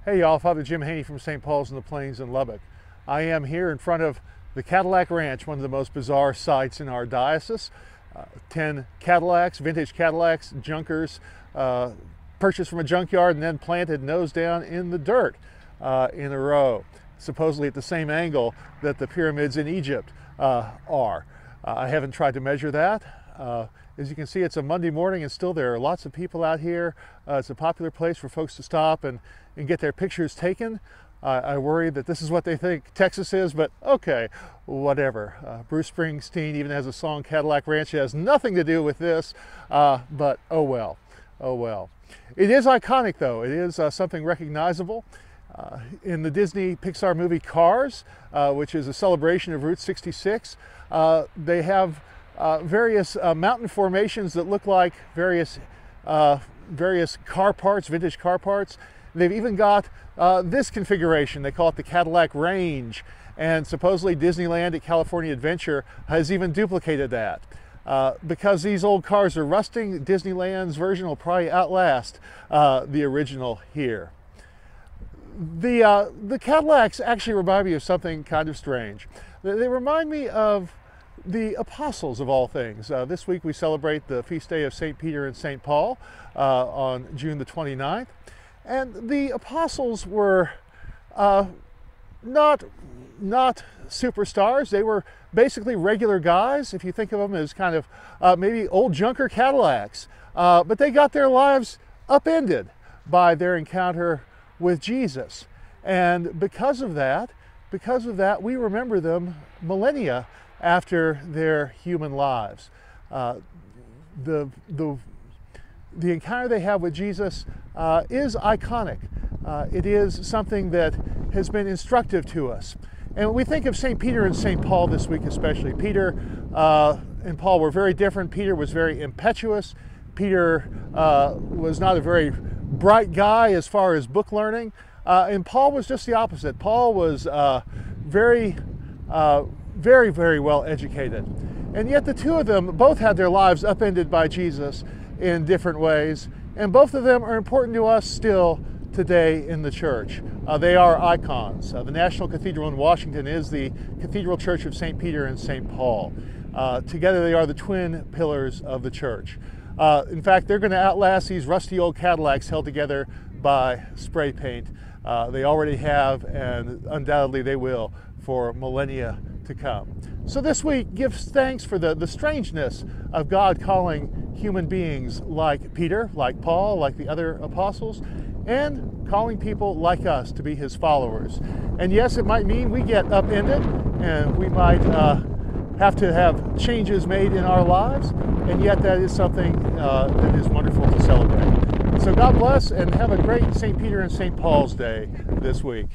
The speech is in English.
Hey y'all, Father Jim Haney from St. Paul's in the Plains in Lubbock. I am here in front of the Cadillac Ranch, one of the most bizarre sights in our diocese. 10 Cadillacs, vintage Cadillacs, junkers, purchased from a junkyard and then planted nose down in the dirt in a row, supposedly at the same angle that the pyramids in Egypt are. I haven't tried to measure that. As you can see, it's a Monday morning and still there are lots of people out here. It's a popular place for folks to stop and get their pictures taken. I worry that this is what they think Texas is, but okay, whatever. Bruce Springsteen even has a song, Cadillac Ranch. It has nothing to do with this, but oh well, oh well. It is iconic though. It is something recognizable. In the Disney Pixar movie Cars, which is a celebration of Route 66, they have various mountain formations that look like various car parts, vintage car parts. They've even got this configuration. They call it the Cadillac Range, and supposedly Disneyland at California Adventure has even duplicated that. Because these old cars are rusting, Disneyland's version will probably outlast the original here. The Cadillacs actually remind me of something kind of strange. They remind me of the apostles of all things. This week we celebrate the feast day of St. Peter and St. Paul on June the 29th. And the apostles were not superstars. They were basically regular guys, if you think of them as kind of maybe old junker Cadillacs. But they got their lives upended by their encounter with Jesus. And because of that, we remember them millennia after their human lives. The encounter they have with Jesus is iconic. It is something that has been instructive to us. And we think of St. Peter and St. Paul this week especially. Peter and Paul were very different. Peter was very impetuous. Peter was not a very bright guy as far as book learning. And Paul was just the opposite. Paul was very well educated. And yet the two of them both had their lives upended by Jesus in different ways. And both of them are important to us still today in the church. They are icons. The National Cathedral in Washington is the Cathedral Church of St. Peter and St. Paul. Together they are the twin pillars of the church. In fact, they're going to outlast these rusty old Cadillacs held together by spray paint. They already have, and undoubtedly they will for millennia to come. So this week, give thanks for the strangeness of God calling human beings like Peter, like Paul, like the other apostles, and calling people like us to be his followers. And yes, it might mean we get upended, and we might have to have changes made in our lives, and yet that is something that is wonderful to celebrate. So God bless, and have a great St. Peter and St. Paul's Day this week.